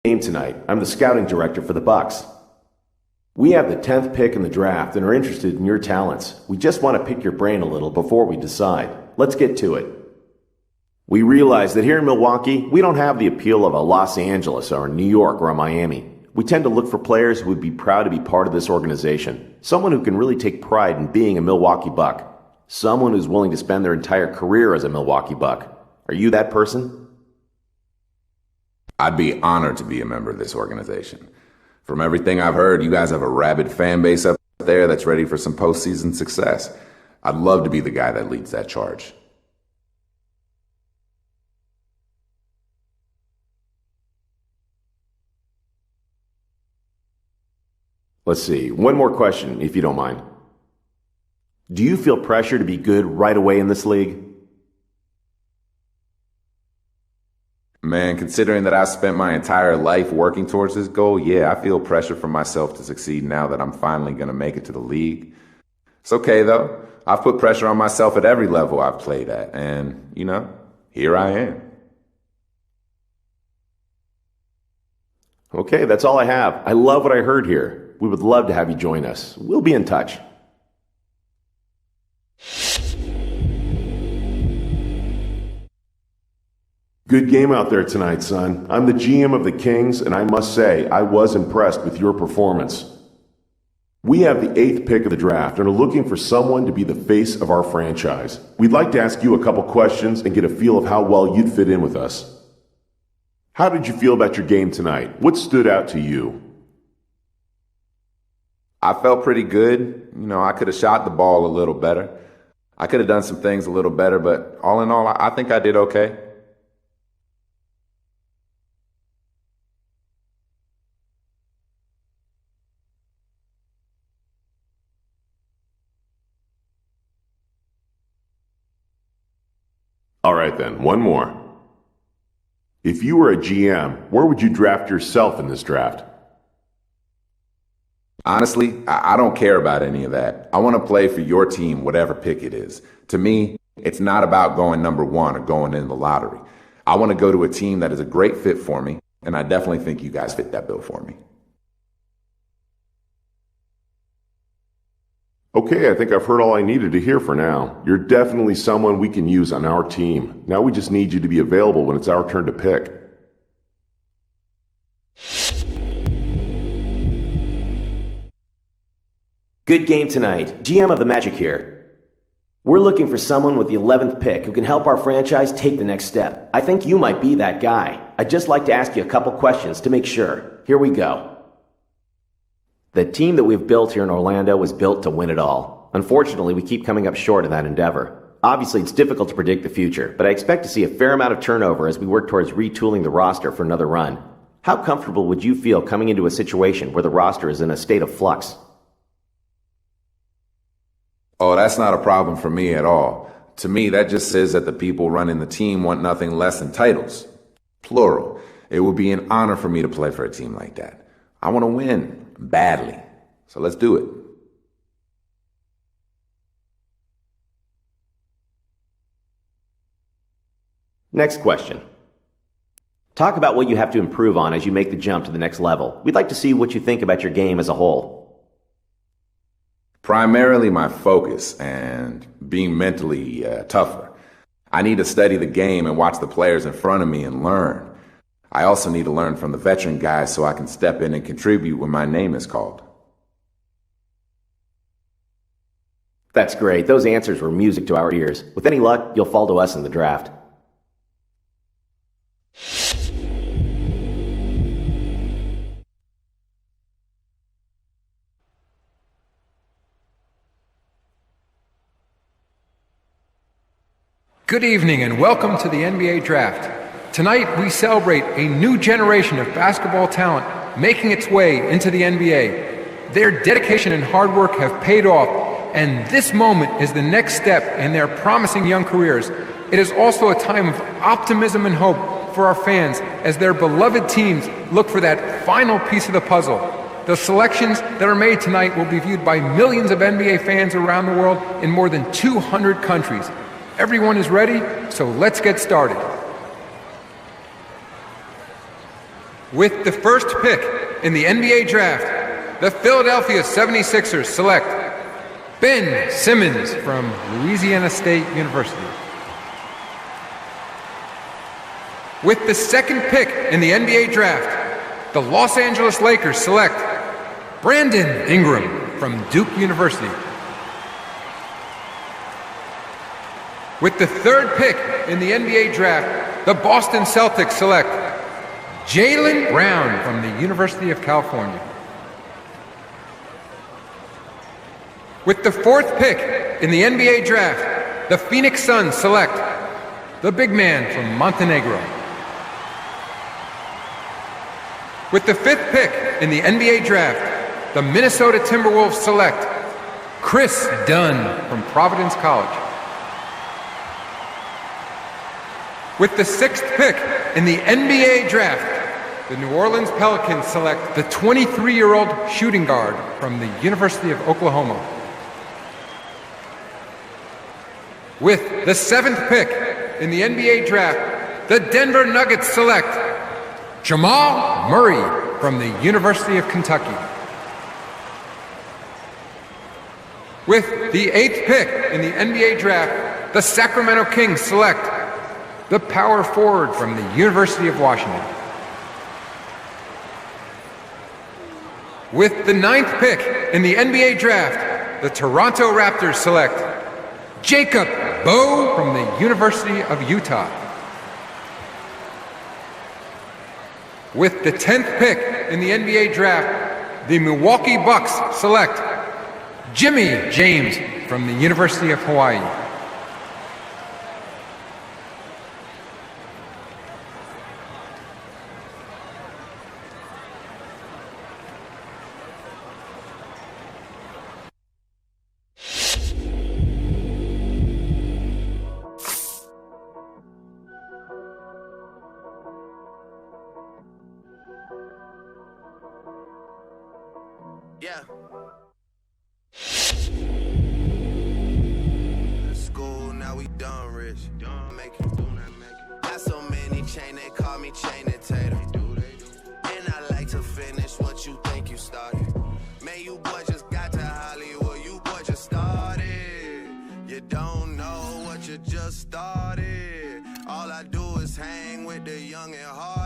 game tonight. I'm the scouting director for the Bucks. We have the 10th pick in the draft and are interested in your talents. We just want to pick your brain a little before we decide. Let's get to it. We realize that here in Milwaukee, we don't have the appeal of a Los Angeles or a New York or a Miami. We tend to look for players who would be proud to be part of this organization. Someone who can really take pride in being a Milwaukee Buck. Someone who's willing to spend their entire career as a Milwaukee Buck. Are you that person? I'd be honored to be a member of this organization. From everything I've heard, you guys have a rabid fan base up there that's ready for some postseason success. I'd love to be the guy that leads that charge. Let's see, one more question, if you don't mind. Do you feel pressure to be good right away in this league? Man, considering that I spent my entire life working towards this goal, yeah, I feel pressure from myself to succeed now that I'm finally going to make it to the league. It's okay, though. I've put pressure on myself at every level I've played at, and, here I am. Okay, that's all I have. I love what I heard here. We would love to have you join us. We'll be in touch. Good game out there tonight, son. I'm the GM of the Kings, and I must say, I was impressed with your performance. We have the 8th pick of the draft and are looking for someone to be the face of our franchise. We'd like to ask you a couple questions and get a feel of how well you'd fit in with us. How did you feel about your game tonight? What stood out to you? I felt pretty good. I could have shot the ball a little better. I could have done some things a little better, but all in all, I think I did okay. All right then, one more. If you were a GM, where would you draft yourself in this draft? Honestly, I don't care about any of that. I want to play for your team, whatever pick it is. To me, it's not about going number 1 or going in the lottery. I want to go to a team that is a great fit for me, and I definitely think you guys fit that bill for me. Okay, I think I've heard all I needed to hear for now. You're definitely someone we can use on our team. Now we just need you to be available when it's our turn to pick. Good game tonight. GM of the Mycareer. We're looking for someone with the 11th pick who can help our franchise take the next step. I think you might be that guy. I'd just like to ask you a couple questions to make sure. Here we go. The team that we've built here in Orlando was built to win it all. Unfortunately, we keep coming up short of that endeavor. Obviously, it's difficult to predict the future, but I expect to see a fair amount of turnover as we work towards retooling the roster for another run. How comfortable would you feel coming into a situation where the roster is in a state of flux? Oh, that's not a problem for me at all. To me, that just says that the people running the team want nothing less than titles. Plural. It would be an honor for me to play for a team like that. I want to win. Badly. So let's do it. Next question. Talk about what you have to improve on as you make the jump to the next level. We'd like to see what you think about your game as a whole. Primarily my focus and being mentally tougher. I need to study the game and watch the players in front of me and learn. I also need to learn from the veteran guys so I can step in and contribute when my name is called. That's great. Those answers were music to our ears. With any luck, you'll fall to us in the draft. Good evening and welcome to the NBA Draft. Tonight we celebrate a new generation of basketball talent making its way into the NBA. Their dedication and hard work have paid off, and this moment is the next step in their promising young careers. It is also a time of optimism and hope for our fans as their beloved teams look for that final piece of the puzzle. The selections that are made tonight will be viewed by millions of NBA fans around the world in more than 200 countries. Everyone is ready, so let's get started. With the first pick in the NBA draft, the Philadelphia 76ers select Ben Simmons from Louisiana State University. With the second pick in the NBA draft, the Los Angeles Lakers select Brandon Ingram from Duke University. With the third pick in the NBA draft, the Boston Celtics select Jaylen Brown from the University of California. With the fourth pick in the NBA draft, the Phoenix Suns select the big man from Montenegro. With the fifth pick in the NBA draft, the Minnesota Timberwolves select Chris Dunn from Providence College. With the sixth pick in the NBA draft, the New Orleans Pelicans select the 23-year-old shooting guard from the University of Oklahoma. With the seventh pick in the NBA draft, the Denver Nuggets select Jamal Murray from the University of Kentucky. With the eighth pick in the NBA draft, the Sacramento Kings select the power forward from the University of Washington. With the ninth pick in the NBA draft, the Toronto Raptors select Jacob Bowe from the University of Utah. With the 10th pick in the NBA draft, the Milwaukee Bucks select Jimmy James from the University of Hawaii. Yeah. School, now we done rich. Done make it, do not make it. Got so many chain, they call me chain and tater. And I like to finish what you think you started. Man, you boy just got to Hollywood, you boy just started. You don't know what you just started. All I do is hang with the young and hard.